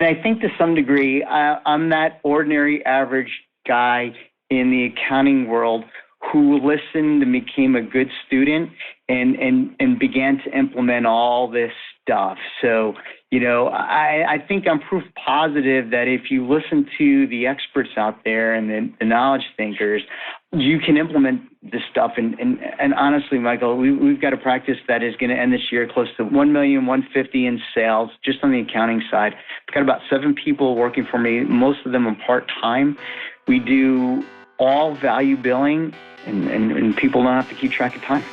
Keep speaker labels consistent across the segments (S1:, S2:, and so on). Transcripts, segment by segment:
S1: And I think to some degree, I'm that ordinary average guy in the accounting world who listened and became a good student and began to implement all this stuff. So, I think I'm proof positive that if you listen to the experts out there and the knowledge thinkers, you can implement this stuff. And honestly, Michael, we've got a practice that is going to end this year close to $1,150,000 in sales just on the accounting side. I've got about 7 people working for me, most of them are part-time. We do all value billing, and people don't have to keep track of time.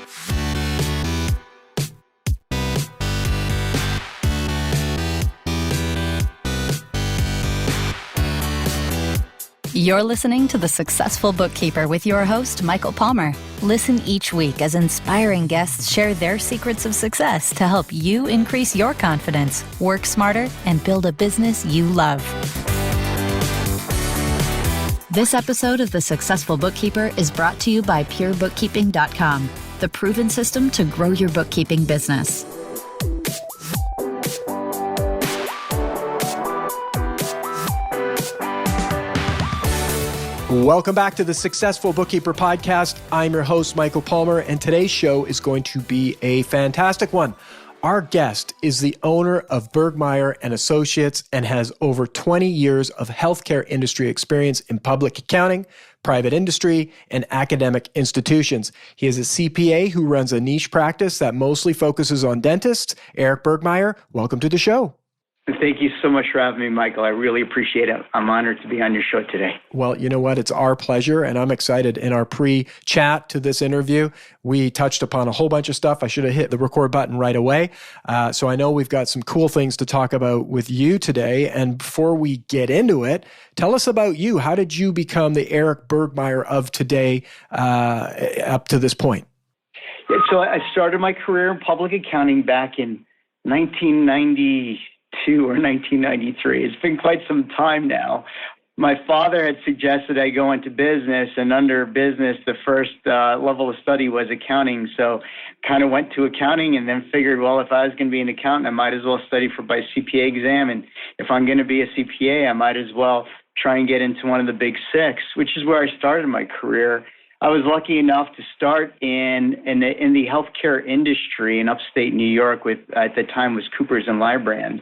S2: You're listening to The Successful Bookkeeper with your host, Michael Palmer. Listen each week as inspiring guests share their secrets of success to help you increase your confidence, work smarter, and build a business you love. This episode of The Successful Bookkeeper is brought to you by PureBookkeeping.com, the proven system to grow your bookkeeping business.
S3: Welcome back to the Successful Bookkeeper Podcast. I'm your host, Michael Palmer, and today's show is going to be a fantastic one. Our guest is the owner of Burgmaier and Associates and has over 20 years of healthcare industry experience in public accounting, private industry, and academic institutions. He is a CPA who runs a niche practice that mostly focuses on dentists. Eric Burgmaier, welcome to the show.
S1: Thank you so much for having me, Michael. I really appreciate it. I'm honored to be on your show today.
S3: Well, you know what? It's our pleasure, and I'm excited. In our pre-chat to this interview, we touched upon a whole bunch of stuff. I should have hit the record button right away. So I know we've got some cool things to talk about with you today. And before we get into it, tell us about you. How did you become the Eric Burgmaier of today up to this point?
S1: Yeah, so I started my career in public accounting back in 1992 or 1993. It's been quite some time now. My father had suggested I go into business, and under business, the first level of study was accounting. So kind of went to accounting and then figured, well, if I was going to be an accountant, I might as well study for my CPA exam. And if I'm going to be a CPA, I might as well try and get into one of the big 6, which is where I started my career. I was lucky enough to start in the healthcare industry in upstate New York with, at the time, was Coopers and Lybrand.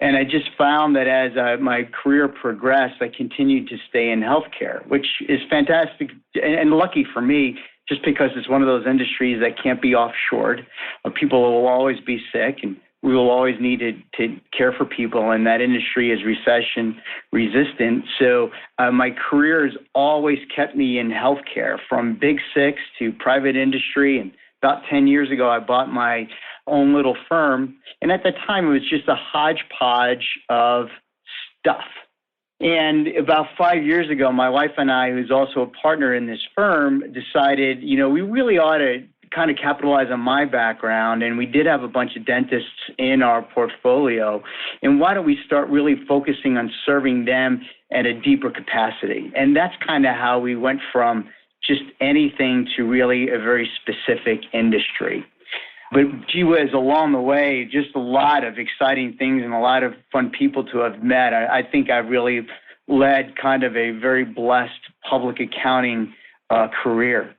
S1: And I just found that as my career progressed, I continued to stay in healthcare, which is fantastic and lucky for me, just because it's one of those industries that can't be offshored. People will always be sick, and we will always need to care for people, and that industry is recession resistant. So my career has always kept me in healthcare, from big 6 to private industry. And about 10 years ago, I bought my own little firm. And at the time, it was just a hodgepodge of stuff. And about 5 years ago, my wife and I, who's also a partner in this firm, decided, we really ought to kind of capitalize on my background, and we did have a bunch of dentists in our portfolio, and why don't we start really focusing on serving them at a deeper capacity? And that's kind of how we went from just anything to really a very specific industry. But gee whiz, along the way, just a lot of exciting things and a lot of fun people to have met. I think I've really led kind of a very blessed public accounting career.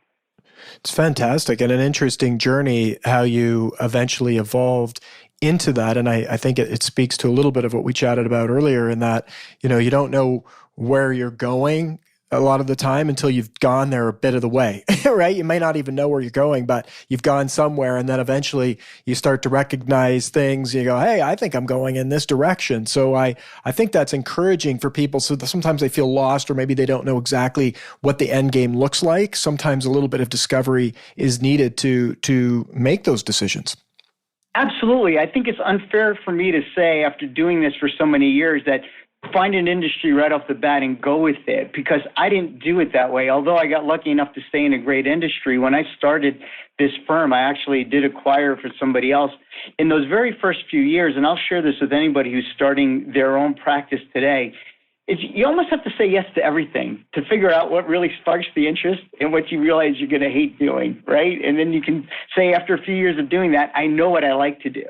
S3: It's fantastic and an interesting journey how you eventually evolved into that. And I think it speaks to a little bit of what we chatted about earlier, in that, you don't know where you're going a lot of the time until you've gone there a bit of the way, right? You may not even know where you're going, but you've gone somewhere, and then eventually you start to recognize things. You go, hey, I think I'm going in this direction. So I think that's encouraging for people. So sometimes they feel lost, or maybe they don't know exactly what the end game looks like. Sometimes a little bit of discovery is needed to make those decisions.
S1: Absolutely. I think it's unfair for me to say, after doing this for so many years, that find an industry right off the bat and go with it, because I didn't do it that way. Although I got lucky enough to stay in a great industry, when I started this firm, I actually did acquire for somebody else. In those very first few years, and I'll share this with anybody who's starting their own practice today, you almost have to say yes to everything to figure out what really sparks the interest and what you realize you're going to hate doing, right? And then you can say, after a few years of doing that, I know what I like to do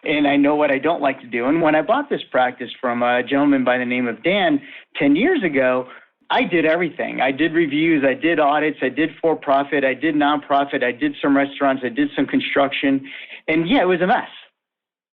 S1: and I know what I don't like to do. And when I bought this practice from a gentleman by the name of Dan 10 years ago, I did everything. I did reviews, I did audits, I did for-profit, I did nonprofit, I did some restaurants, I did some construction. And yeah, it was a mess.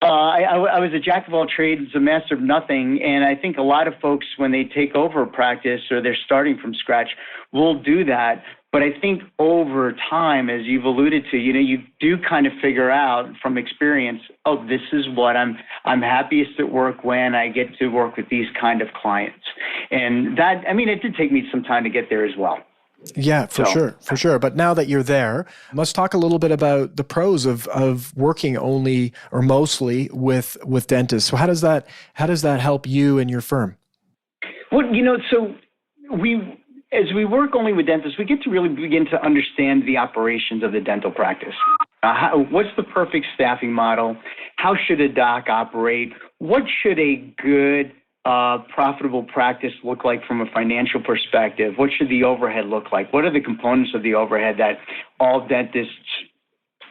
S1: I was a jack of all trades, a master of nothing. And I think a lot of folks, when they take over a practice or they're starting from scratch, will do that. But I think over time, as you've alluded to, you do kind of figure out from experience, oh, this is what I'm happiest at work when I get to work with these kind of clients. And that, it did take me some time to get there as well.
S3: Yeah, for sure. But now that you're there, let's talk a little bit about the pros of working only or mostly with dentists. So how does that help you and your firm?
S1: Well, so as we work only with dentists, we get to really begin to understand the operations of the dental practice. What's the perfect staffing model? How should a doc operate? What should a good profitable practice look like from a financial perspective? What should the overhead look like? What are the components of the overhead that all dentists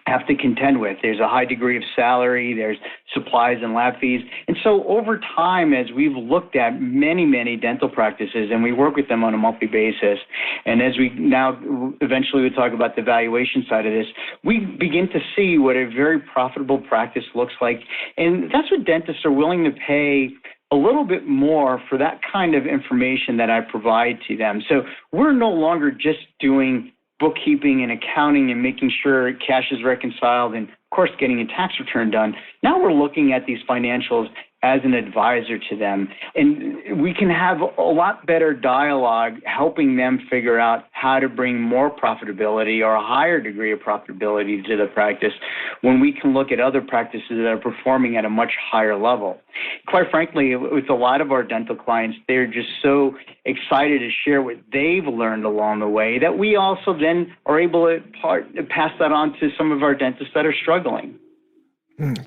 S1: have to contend with? There's a high degree of salary, there's supplies and lab fees. And so over time, as we've looked at many, many dental practices, and we work with them on a monthly basis, and as we now eventually we talk about the valuation side of this, we begin to see what a very profitable practice looks like. And that's what dentists are willing to pay a little bit more for that kind of information that I provide to them. So we're no longer just doing bookkeeping and accounting and making sure cash is reconciled and, of course, getting a tax return done. Now we're looking at these financials as an advisor to them. And we can have a lot better dialogue helping them figure out how to bring more profitability or a higher degree of profitability to the practice when we can look at other practices that are performing at a much higher level. Quite frankly, with a lot of our dental clients, they're just so excited to share what they've learned along the way that we also then are able to pass that on to some of our dentists that are struggling.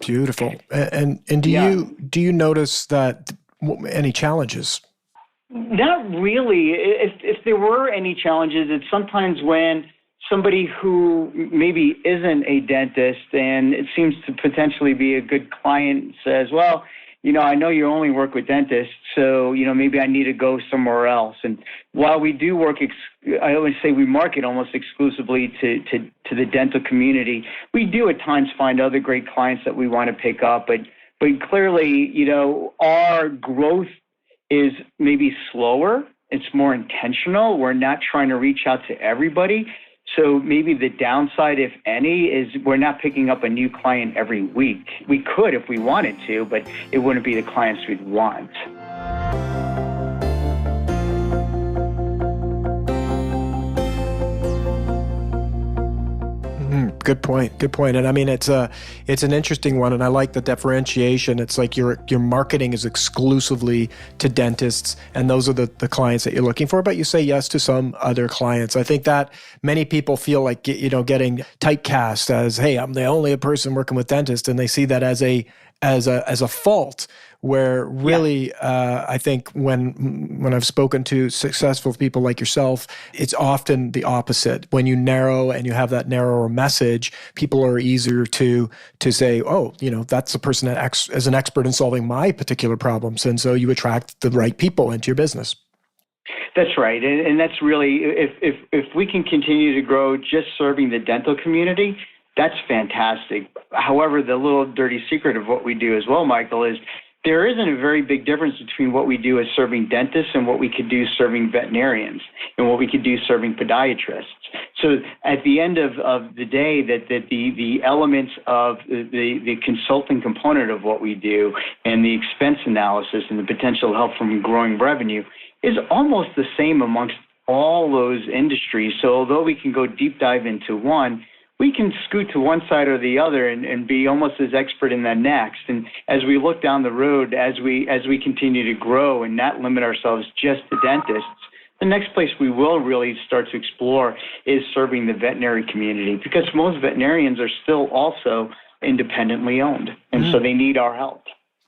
S3: Beautiful. And do you notice that any challenges?
S1: Not really. If there were any challenges, it's sometimes when somebody who maybe isn't a dentist and it seems to potentially be a good client says, well, I know you only work with dentists, so, maybe I need to go somewhere else. And while we do work, I always say we market almost exclusively to the dental community, we do at times find other great clients that we want to pick up. But clearly, our growth is maybe slower. It's more intentional. We're not trying to reach out to everybody. So maybe the downside, if any, is we're not picking up a new client every week. We could if we wanted to, but it wouldn't be the clients we'd want.
S3: Good point. And it's an interesting one, and I like the differentiation. It's like your marketing is exclusively to dentists, and those are the clients that you're looking for, but you say yes to some other clients. I think that many people feel like, getting typecast as, hey, I'm the only person working with dentists, and they see that as a fault, where really, I think when I've spoken to successful people like yourself, it's often the opposite. When you narrow and you have that narrower message, people are easier to say, oh, that's the person that is an expert in solving my particular problems. And so you attract the right people into your business.
S1: That's right. And that's really, if we can continue to grow just serving the dental community, that's fantastic. However, the little dirty secret of what we do as well, Michael, is there isn't a very big difference between what we do as serving dentists and what we could do serving veterinarians and what we could do serving podiatrists. So at the end of the day, that the elements of the consulting component of what we do and the expense analysis and the potential help from growing revenue is almost the same amongst all those industries. So although we can go deep dive into one, we can scoot to one side or the other and be almost as expert in the next. And as we look down the road, as we continue to grow and not limit ourselves just to dentists, the next place we will really start to explore is serving the veterinary community, because most veterinarians are still also independently owned, and so they need our help.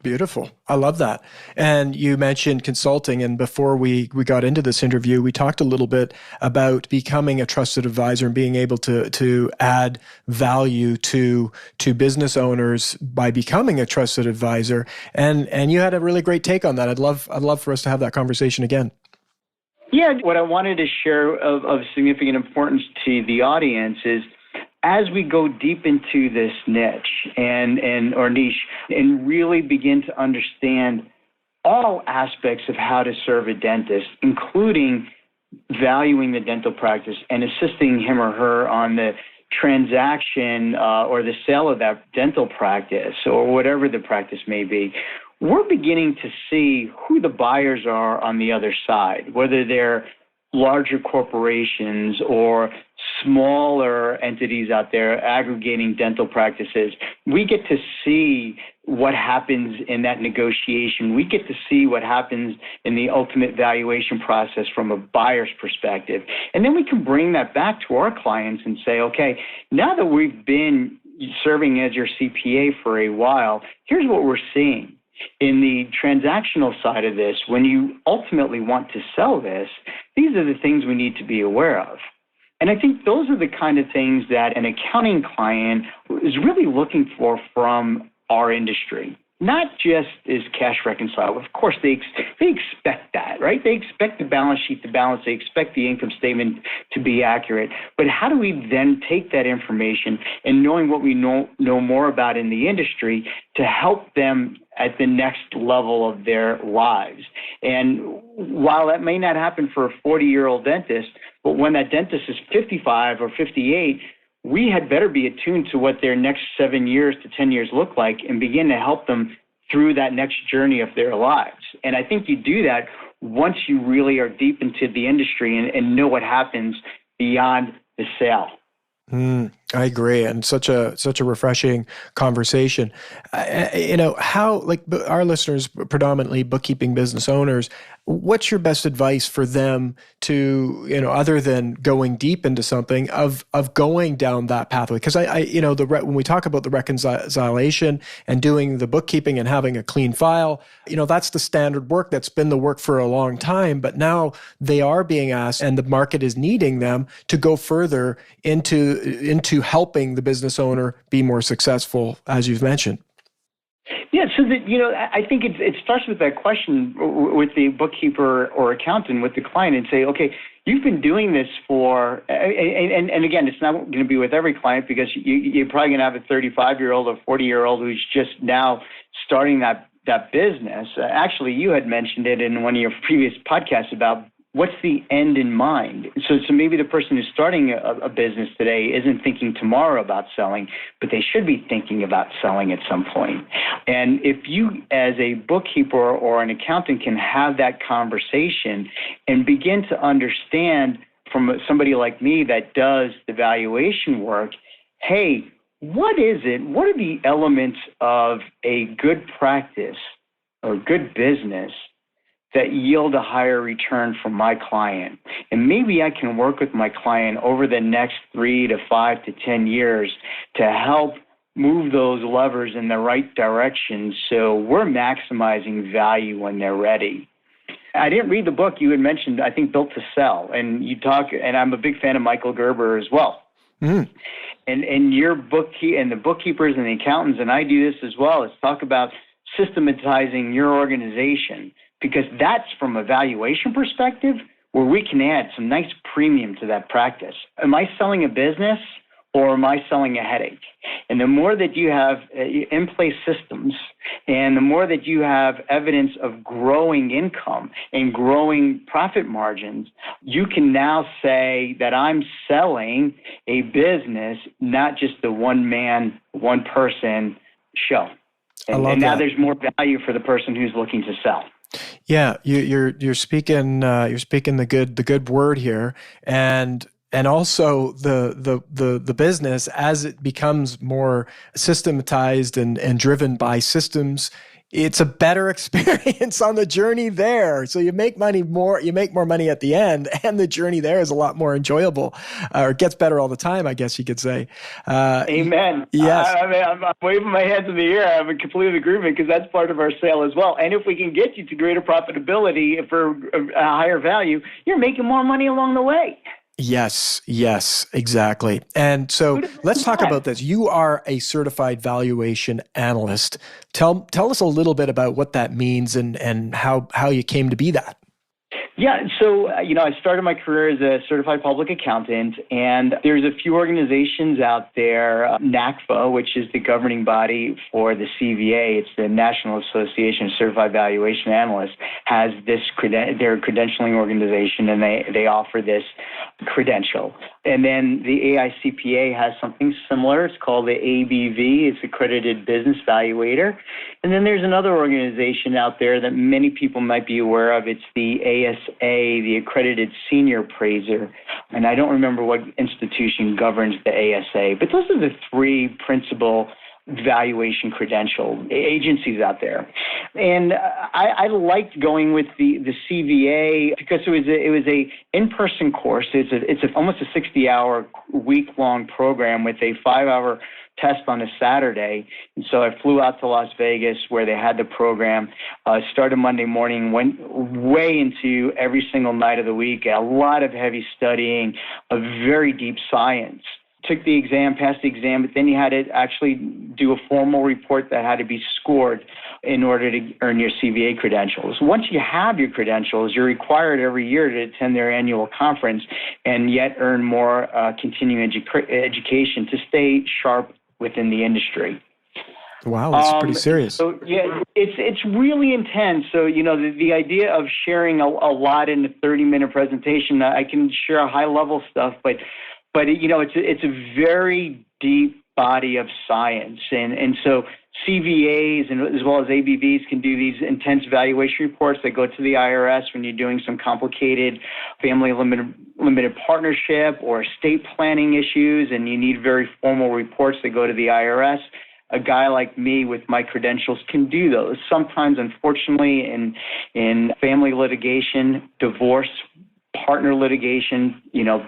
S3: Beautiful. I love that. And you mentioned consulting. And before we got into this interview, we talked a little bit about becoming a trusted advisor and being able to add value to business owners by becoming a trusted advisor. And you had a really great take on that. I'd love for us to have that conversation again.
S1: Yeah, what I wanted to share of significant importance to the audience is, as we go deep into this niche or niche and really begin to understand all aspects of how to serve a dentist, including valuing the dental practice and assisting him or her on the transaction or the sale of that dental practice or whatever the practice may be, we're beginning to see who the buyers are on the other side, whether they're larger corporations or smaller entities out there aggregating dental practices. We get to see what happens in that negotiation. We get to see what happens in the ultimate valuation process from a buyer's perspective. And then we can bring that back to our clients and say, okay, now that we've been serving as your CPA for a while, here's what we're seeing. In the transactional side of this, when you ultimately want to sell this, these are the things we need to be aware of. And I think those are the kind of things that an accounting client is really looking for from our industry. Not just is cash reconciled. Of course, they expect that, right? They expect the balance sheet to balance. They expect the income statement to be accurate. But how do we then take that information and knowing what we know more about in the industry to help them at the next level of their lives? And while that may not happen for a 40-year-old dentist, but when that dentist is 55 or 58, we had better be attuned to what their next 7 years to 10 years look like and begin to help them through that next journey of their lives. And I think you do that once you really are deep into the industry and know what happens beyond the sale.
S3: I agree, and such a refreshing conversation. How, like, our listeners, predominantly bookkeeping business owners, what's your best advice for them to, other than going deep into something, of going down that pathway? Because when we talk about the reconciliation and doing the bookkeeping and having a clean file, that's the standard work. That's been the work for a long time. But now they are being asked, and the market is needing them to go further into helping the business owner be more successful, as you've mentioned.
S1: Yeah, so I think it starts with that question with the bookkeeper or accountant with the client and say, okay, you've been doing this for, and again, it's not going to be with every client because you're probably going to have a 35-year-old or 40-year-old who's just now starting that business. Actually, you had mentioned it in one of your previous podcasts about what's the end in mind. So maybe the person who's starting a business today isn't thinking tomorrow about selling, but they should be thinking about selling at some point. And if you, as a bookkeeper or an accountant, can have that conversation and begin to understand from somebody like me that does the valuation work, hey, what is it? What are the elements of a good practice or good business that yield a higher return from my client? And maybe I can work with my client over the next 3 to 5 to 10 years to help move those levers in the right direction so we're maximizing value when they're ready. I didn't read the book you had mentioned, I think Built to Sell, and and I'm a big fan of Michael Gerber as well. Mm. And your and the bookkeepers and the accountants, and I do this as well, is talk about systematizing your organization, because that's from a valuation perspective where we can add some nice premium to that practice. Am I selling a business or am I selling a headache? And the more that you have in place systems and the more that you have evidence of growing income and growing profit margins, you can now say that I'm selling a business, not just the one man, one person show. And now there's more value for the person who's looking to sell.
S3: Yeah, you're speaking the good word here, and also the business, as it becomes more systematized and driven by systems, it's a better experience on the journey there. So you make more money at the end, and the journey there is a lot more enjoyable, or it gets better all the time, I guess you could say.
S1: Amen.
S3: Yes.
S1: I'm waving my hands in the air. I have a complete agreement, because that's part of our sale as well. And if we can get you to greater profitability for a higher value, you're making more money along the way.
S3: Yes, exactly. And so let's talk about this. You are a certified valuation analyst. Tell us a little bit about what that means and how you came to be that.
S1: Yeah, so, I started my career as a certified public accountant, and there's a few organizations out there. NACFA, which is the governing body for the CVA, it's the National Association of Certified Valuation Analysts, has this they're a credentialing organization, and they offer this credential. And then the AICPA has something similar. It's called the ABV. It's Accredited Business Valuator. And then there's another organization out there that many people might be aware of. It's the ASA, the Accredited Senior Appraiser. And I don't remember what institution governs the ASA, but those are the three principal valuation credential agencies out there. And I liked going with the CVA because it was a in-person course. It's almost a 60-hour week-long program with a 5-hour test on a Saturday. And so I flew out to Las Vegas where they had the program, started Monday morning, went way into every single night of the week, a lot of heavy studying, a very deep science. Took the exam, passed the exam, but then you had to actually do a formal report that had to be scored in order to earn your CVA credentials. Once you have your credentials, you're required every year to attend their annual conference and yet earn more continuing education to stay sharp within the industry.
S3: Wow, that's pretty serious.
S1: So yeah, it's really intense. So the idea of sharing a lot in a 30-minute presentation, I can share high level stuff, but it's a very deep body of science, and so CVAs and as well as ABVs can do these intense valuation reports that go to the IRS when you're doing some complicated family limited partnership or estate planning issues, and you need very formal reports that go to the IRS. A guy like me with my credentials can do those. Sometimes, unfortunately, in family litigation, divorce, partner litigation,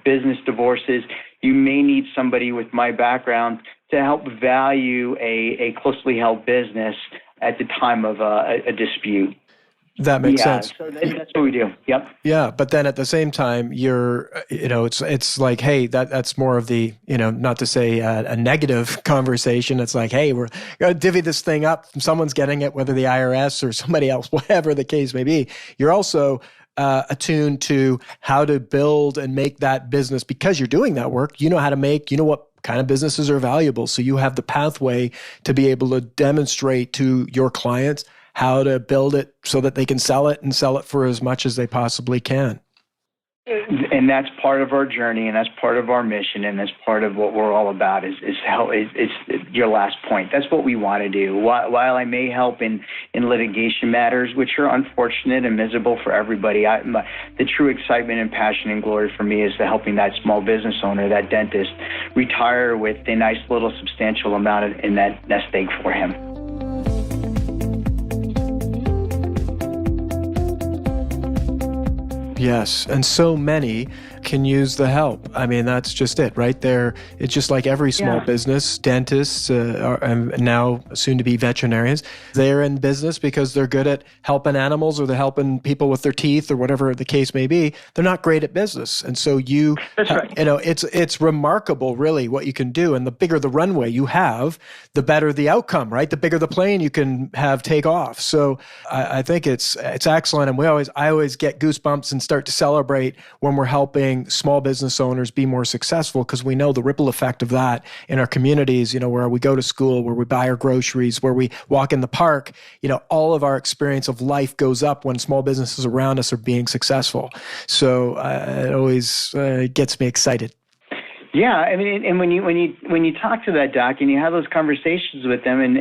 S1: business divorces, you may need somebody with my background to help value a closely held business at the time of a dispute.
S3: That makes sense.
S1: So that's what we do. Yep.
S3: Yeah, but then at the same time, it's like, hey, that's more of the, not to say a negative conversation. It's like, hey, we're going to divvy this thing up. Someone's getting it, whether the IRS or somebody else, whatever the case may be. You're also attuned to how to build and make that business because you're doing that work. You know how to make, what kind of businesses are valuable. So you have the pathway to be able to demonstrate to your clients how to build it so that they can sell it and sell it for as much as they possibly can.
S1: And that's part of our journey, and that's part of our mission, and that's part of what we're all about is your last point. That's what we want to do. While I may help in litigation matters, which are unfortunate and miserable for everybody, the true excitement and passion and glory for me is helping that small business owner, that dentist, retire with a nice little substantial amount in that nest egg for him.
S3: Yes, and so many can use the help. I mean, that's just it, right there. It's just like every small business, dentists, and now soon to be veterinarians, they're in business because they're good at helping animals or they're helping people with their teeth or whatever the case may be. They're not great at business. And so
S1: That's right.
S3: It's remarkable really what you can do. And the bigger the runway you have, the better the outcome, right? The bigger the plane you can have take off. So I think it's excellent. And I always get goosebumps and start to celebrate when we're helping small business owners be more successful, because we know the ripple effect of that in our communities, where we go to school, where we buy our groceries, where we walk in the park, all of our experience of life goes up when small businesses around us are being successful. So it always gets me excited.
S1: Yeah, I mean, and when you talk to that doc and you have those conversations with them, and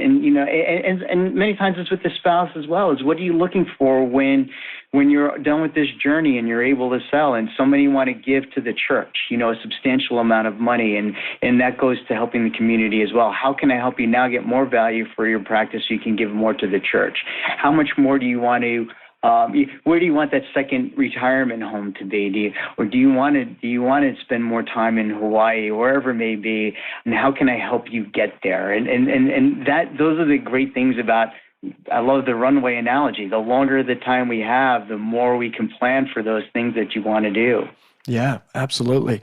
S1: many times it's with the spouse as well. Is what are you looking for when when you're done with this journey and you're able to sell and somebody want to give to the church, a substantial amount of money, and that goes to helping the community as well. How can I help you now get more value for your practice so you can give more to the church? How much more do you want to where do you want that second retirement home to be? Do you want to spend more time in Hawaii, wherever it may be? And how can I help you get there? And those are the great things about. I love the runway analogy. The longer the time we have, the more we can plan for those things that you want to do.
S3: Yeah, absolutely.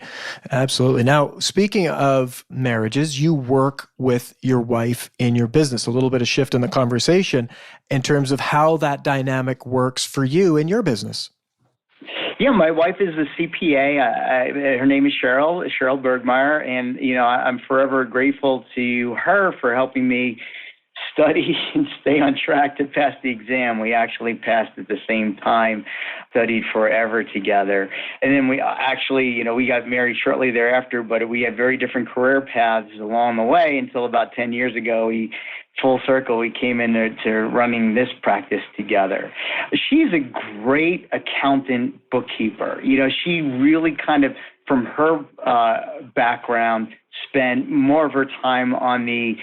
S3: Absolutely. Now, speaking of marriages, you work with your wife in your business. A little bit of shift in the conversation in terms of how that dynamic works for you in your business.
S1: Yeah, my wife is a CPA. Her name is Cheryl Burgmaier, and I'm forever grateful to her for helping me study and stay on track to pass the exam. We actually passed at the same time, studied forever together. And then we actually, we got married shortly thereafter, but we had very different career paths along the way until about 10 years ago. Full circle, we came into running this practice together. She's a great accountant, bookkeeper. She really kind of, from her background, spent more of her time on the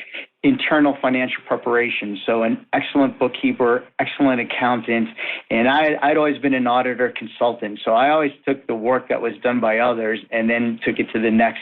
S1: internal financial preparation. So an excellent bookkeeper, excellent accountant, and I'd always been an auditor consultant. So I always took the work that was done by others and then took it to the next,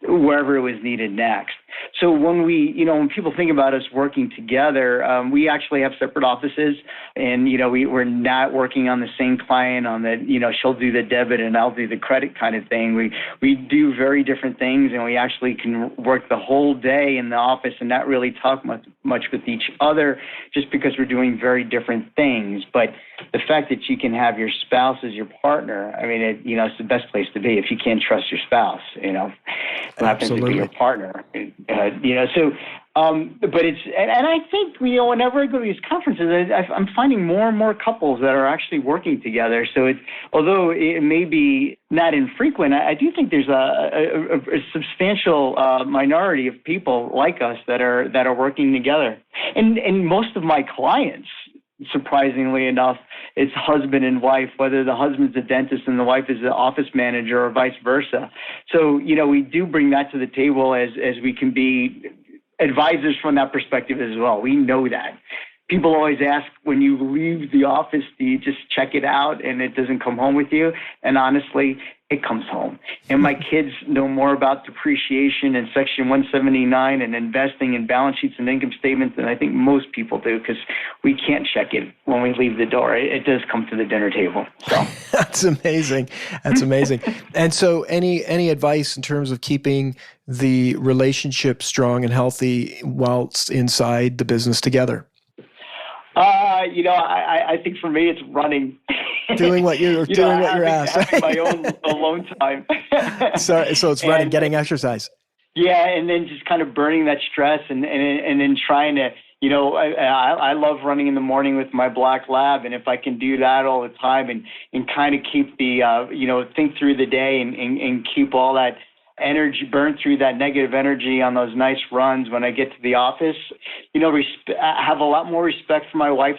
S1: wherever it was needed next. So when when people think about us working together, we actually have separate offices, and we're not working on the same client on the she'll do the debit and I'll do the credit kind of thing. We do very different things, and we actually can work the whole day in the office and not really talk much with each other, just because we're doing very different things. But the fact that you can have your spouse as your partner, I mean, it's the best place to be if you can't trust your spouse. Who happens to be your partner. But it's, and I think, whenever I go to these conferences, I'm finding more and more couples that are actually working together. So although it may be not infrequent, I do think there's a substantial minority of people like us that are working together. And most of my clients, surprisingly enough, it's husband and wife, whether the husband's a dentist and the wife is an office manager or vice versa. So, we do bring that to the table as we can be advisors from that perspective as well. We know that. People always ask, when you leave the office, do you just check it out and it doesn't come home with you? And honestly, it comes home. And my kids know more about depreciation and Section 179 and investing in balance sheets and income statements than I think most people do, because we can't check it when we leave the door. It does come to the dinner table. So
S3: That's amazing. That's amazing. And so any advice in terms of keeping the relationship strong and healthy whilst inside the business together?
S1: I think for me, it's running.
S3: Doing what you're asked.
S1: Having my own alone time.
S3: So it's running, getting exercise.
S1: Yeah, and then just kind of burning that stress and then trying to, I love running in the morning with my black lab, and if I can do that all the time and kind of keep the, think through the day and keep all that energy, burn through that negative energy on those nice runs when I get to the office, I have a lot more respect for my wife.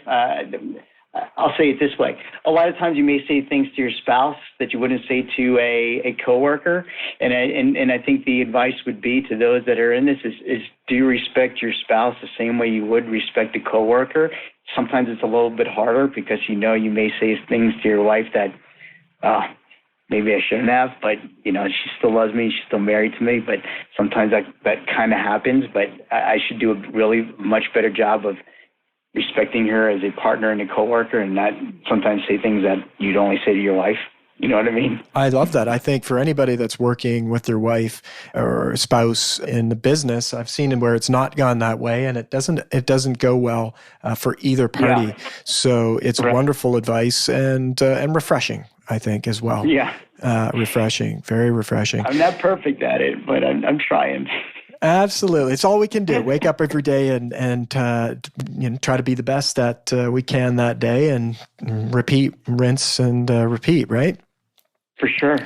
S1: I'll say it this way. A lot of times you may say things to your spouse that you wouldn't say to a coworker. And I think the advice would be to those that are in this is do you respect your spouse the same way you would respect a coworker? Sometimes it's a little bit harder because you may say things to your wife that maybe I shouldn't have, but she still loves me, she's still married to me, but sometimes that kind of happens. But I should do a really much better job of respecting her as a partner and a coworker, and not sometimes say things that you'd only say to your wife. You know what I mean? I
S3: love that. I think for anybody that's working with their wife or spouse in the business, I've seen it where it's not gone that way, and it doesn't go well for either party. Yeah. So it's wonderful advice and refreshing, I think, as well. Yeah. Refreshing, very refreshing. I'm not perfect at it, but I'm trying. Absolutely. It's all we can do. Wake up every day and try to be the best that we can that day, and repeat, rinse, and repeat, right? For sure.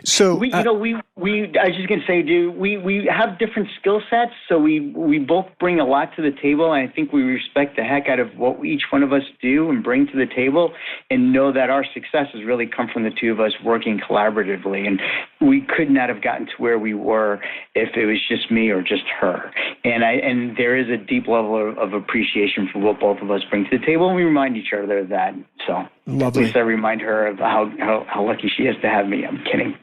S3: So
S1: we I was just gonna say, we have different skill sets, so we both bring a lot to the table, and I think we respect the heck out of what each one of us do and bring to the table, and know that our success has really come from the two of us working collaboratively, and we could not have gotten to where we were if it was just me or just her. And there is a deep level of appreciation for what both of us bring to the table, and we remind each other of that. So
S3: lovely.
S1: At least I remind her of how lucky she is to have me. I'm kidding.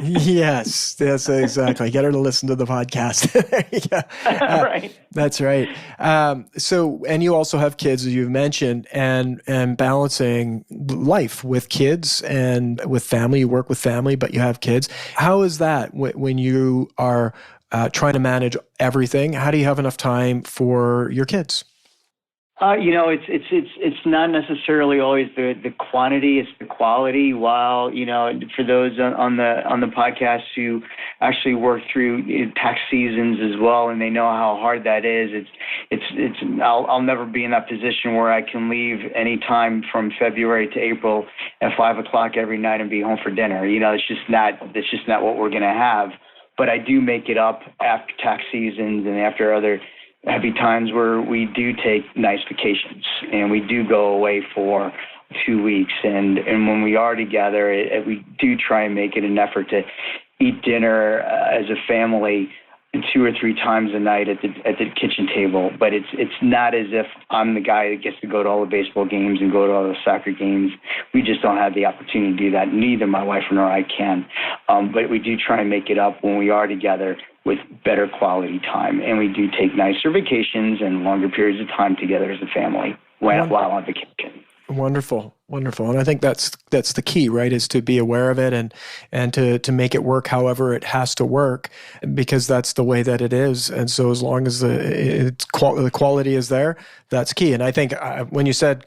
S3: Yes, exactly. Get her to listen to the podcast. There you go.
S1: Right.
S3: That's right. So, and you also have kids, as you've mentioned, and balancing life with kids and with family. You work with family, but you have kids. How is that when you are trying to manage everything? How do you have enough time for your kids?
S1: It's not necessarily always the quantity; it's the quality. While for those on the podcast who actually work through tax seasons as well, and they know how hard that is. I'll never be in that position where I can leave any time from February to April at 5:00 every night and be home for dinner. It's just not what we're going to have. But I do make it up after tax seasons and after other heavy times where we do take nice vacations and we do go away for 2 weeks. And when we are together, we do try and make it an effort to eat dinner as a family 2 or 3 times a night at the kitchen table. But it's not as if I'm the guy that gets to go to all the baseball games and go to all the soccer games. We just don't have the opportunity to do that. Neither my wife nor I can. But we do try and make it up when we are together with better quality time. And we do take nicer vacations and longer periods of time together as a family while on vacation.
S3: Wonderful. And I think that's the key, right? Is to be aware of it and to make it work however it has to work, because that's the way that it is. And so as long as the quality is there, that's key. And I think when you said,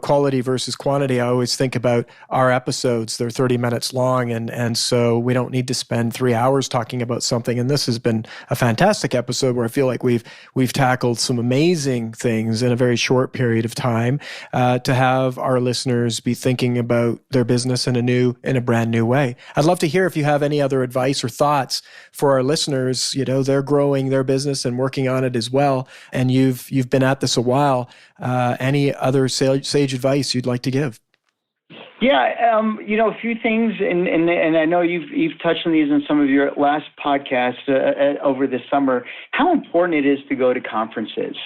S3: quality versus quantity, I always think about our episodes. They're 30 minutes long. And so we don't need to spend 3 hours talking about something. And this has been a fantastic episode where I feel like we've tackled some amazing things in a very short period of time, to have our listeners be thinking about their business in a brand new way. I'd love to hear if you have any other advice or thoughts for our listeners. They're growing their business and working on it as well, and you've been at this a while. Any other sage advice you'd like to give?
S1: Yeah, a few things, and I know you've touched on these in some of your last podcasts over the summer. How important it is to go to conferences.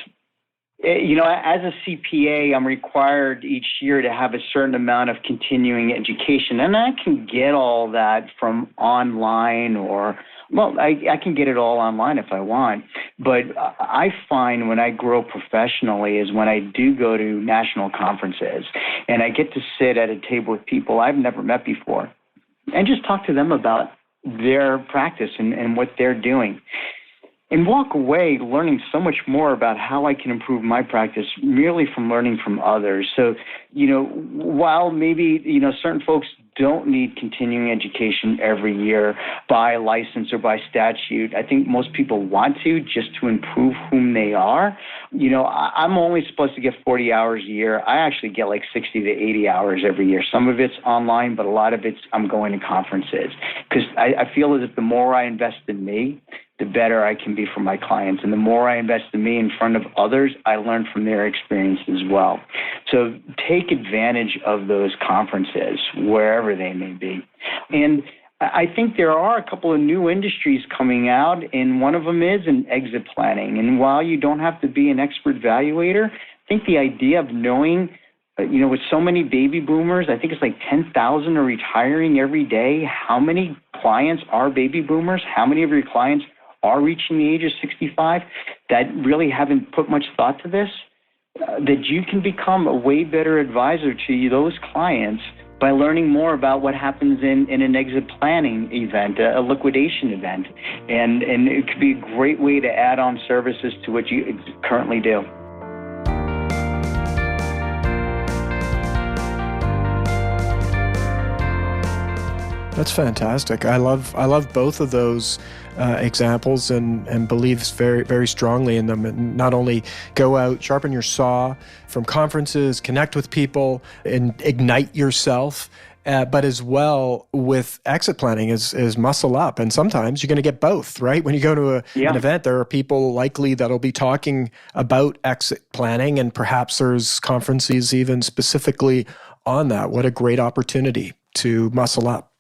S1: As a CPA, I'm required each year to have a certain amount of continuing education, and I can get all that from online I can get it all online if I want. But I find when I grow professionally is when I do go to national conferences and I get to sit at a table with people I've never met before and just talk to them about their practice and what they're doing. And walk away learning so much more about how I can improve my practice merely from learning from others. So, while maybe, certain folks don't need continuing education every year by license or by statute, I think most people want to just to improve whom they are. I'm only supposed to get 40 hours a year. I actually get like 60 to 80 hours every year. Some of it's online, but a lot of it's I'm going to conferences because I feel as if the more I invest in me, the better I can be for my clients. And the more I invest in me in front of others, I learn from their experience as well. So take advantage of those conferences, wherever they may be. And I think there are a couple of new industries coming out, and one of them is in exit planning. And while you don't have to be an expert valuator, I think the idea of knowing with so many baby boomers, I think it's like 10,000 are retiring every day. How many clients are baby boomers? How many of your clients are reaching the age of 65 that really haven't put much thought to this? That you can become a way better advisor to those clients by learning more about what happens in an exit planning event, a liquidation event. And it could be a great way to add on services to what you currently do.
S3: That's fantastic. I love both of those examples and believes very, very strongly in them. And not only go out, sharpen your saw from conferences, connect with people, and ignite yourself, but as well with exit planning is muscle up. And sometimes you're going to get both, right? When you go to an event, there are people likely that'll be talking about exit planning, and perhaps there's conferences even specifically on that. What a great opportunity to muscle up.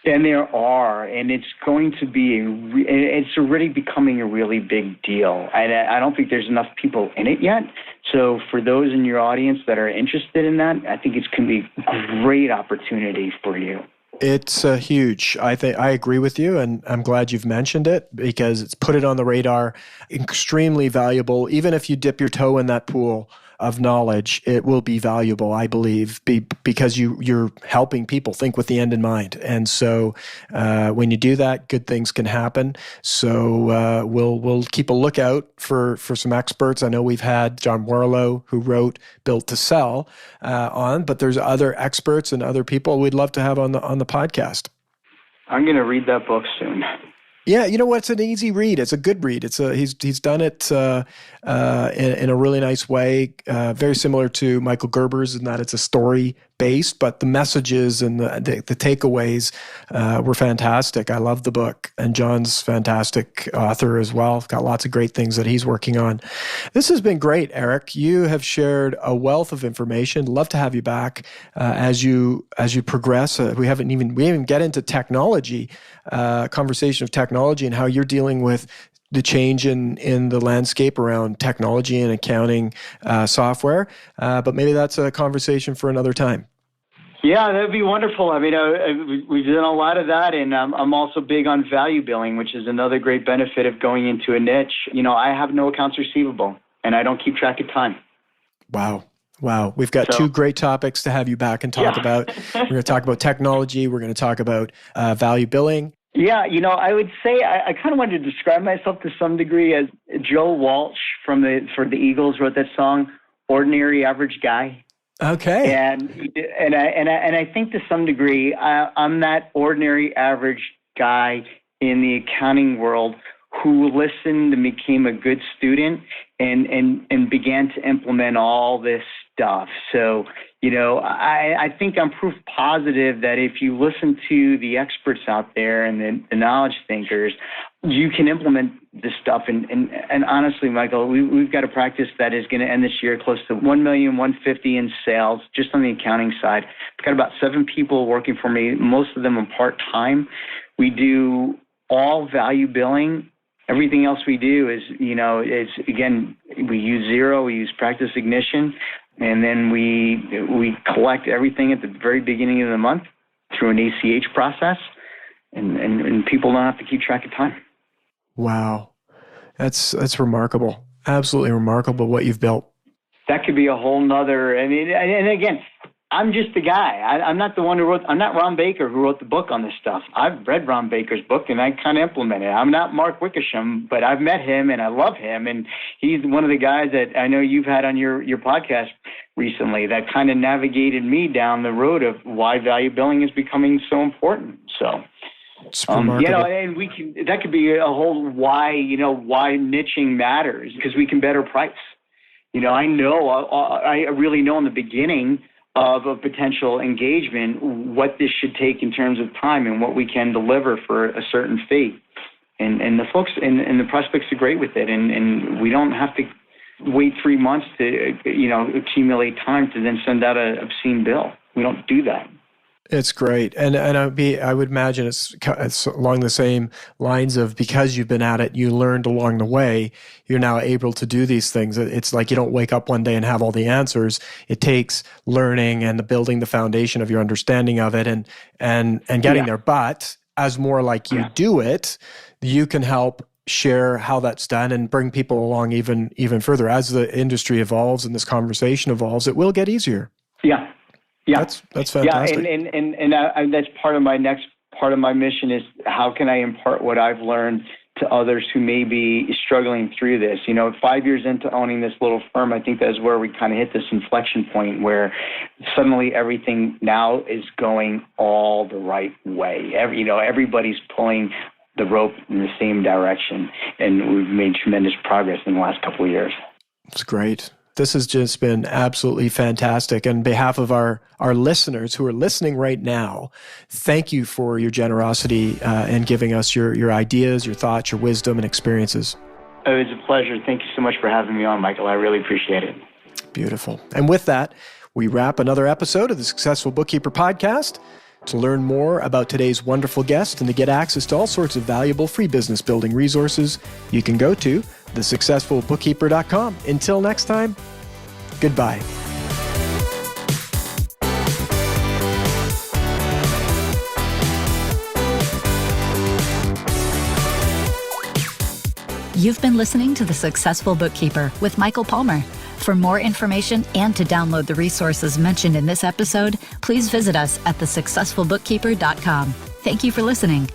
S1: And there are, and it's going to be, it's already becoming a really big deal. I don't think there's enough people in it yet. So for those in your audience that are interested in that, I think it's going to be a great opportunity for you.
S3: It's huge. I agree with you, and I'm glad you've mentioned it because it's put it on the radar. Extremely valuable. Even if you dip your toe in that pool of knowledge, it will be valuable, I believe, because you're helping people think with the end in mind. And so when you do that, good things can happen. So we'll keep a lookout for some experts. I know we've had John Warlow, who wrote Built to Sell, on, but there's other experts and other people we'd love to have on the podcast.
S1: I'm going to read that book soon.
S3: Yeah, you know what? It's an easy read. It's a good read. He's done it in a really nice way, very similar to Michael Gerber's in that it's a story based, but the messages and the takeaways were fantastic. I love the book, and John's fantastic author as well. Got lots of great things that he's working on. This has been great, Eric. You have shared a wealth of information. Love to have you back as you progress. We haven't even get into technology, conversation of technology and how you're dealing with the change in the landscape around technology and accounting software. But maybe that's a conversation for another time.
S1: Yeah, that'd be wonderful. I mean, we've done a lot of that, and I'm also big on value billing, which is another great benefit of going into a niche. You know, I have no accounts receivable, and I don't keep track of time.
S3: Wow. We've got two great topics to have you back and talk about. We're going to talk about technology. We're going to talk about value billing.
S1: Yeah, you know, I would say I kind of wanted to describe myself to some degree as Joe Walsh for the Eagles wrote that song, "Ordinary Average Guy."
S3: Okay.
S1: And I think to some degree I'm that ordinary average guy in the accounting world who listened and became a good student and began to implement all this stuff. So, you know, I think I'm proof positive that if you listen to the experts out there and the knowledge thinkers, you can implement this stuff. And honestly, Michael, we've got a practice that is going to end this year close to $1,150,000 in sales, just on the accounting side. I've got about 7 people working for me, most of them are part-time. We do all value billing. Everything else we do is, you know, again, we use Xero, we use Practice Ignition, and then we collect everything at the very beginning of the month through an ACH process, and people don't have to keep track of time. Wow.
S3: That's remarkable. Absolutely remarkable what you've built.
S1: That could be a whole nother, I mean, and again, I'm just the guy. I'm not the one who wrote, I'm not Ron Baker who wrote the book on this stuff. I've read Ron Baker's book and I kind of implement it. I'm not Mark Wickersham, but I've met him and I love him. And he's one of the guys that I know you've had on your podcast recently that kind of navigated me down the road of why value billing is becoming so important. So, you know, and that could be a whole why niching matters, because we can better price. You know, I really know in the beginning of a potential engagement what this should take in terms of time and what we can deliver for a certain fee. And the folks and the prospects are great with it. And we don't have to wait 3 months to, you know, accumulate time to then send out an obscene bill. We don't do that.
S3: It's great. And I would imagine it's along the same lines of, because you've been at it, you learned along the way, you're now able to do these things. It's like you don't wake up one day and have all the answers. It takes learning and building the foundation of your understanding of it and getting there. But as more like you do it, you can help share how that's done and bring people along even further. As the industry evolves and this conversation evolves, it will get easier.
S1: Yeah. Yeah,
S3: that's fantastic.
S1: Yeah, and that's part of my next part of my mission is how can I impart what I've learned to others who may be struggling through this. You know, 5 years into owning this little firm, I think that's where we kind of hit this inflection point where suddenly everything now is going all the right way. Everybody's pulling the rope in the same direction. And we've made tremendous progress in the last couple of years.
S3: It's great. This has just been absolutely fantastic. On behalf of our listeners who are listening right now, thank you for your generosity and giving us your ideas, your thoughts, your wisdom and experiences.
S1: It was a pleasure. Thank you so much for having me on, Michael. I really appreciate it.
S3: Beautiful. And with that, we wrap another episode of the Successful Bookkeeper podcast. To learn more about today's wonderful guest and to get access to all sorts of valuable free business building resources, you can go to thesuccessfulbookkeeper.com. Until next time, goodbye.
S2: You've been listening to The Successful Bookkeeper with Michael Palmer. For more information and to download the resources mentioned in this episode, please visit us at thesuccessfulbookkeeper.com. Thank you for listening.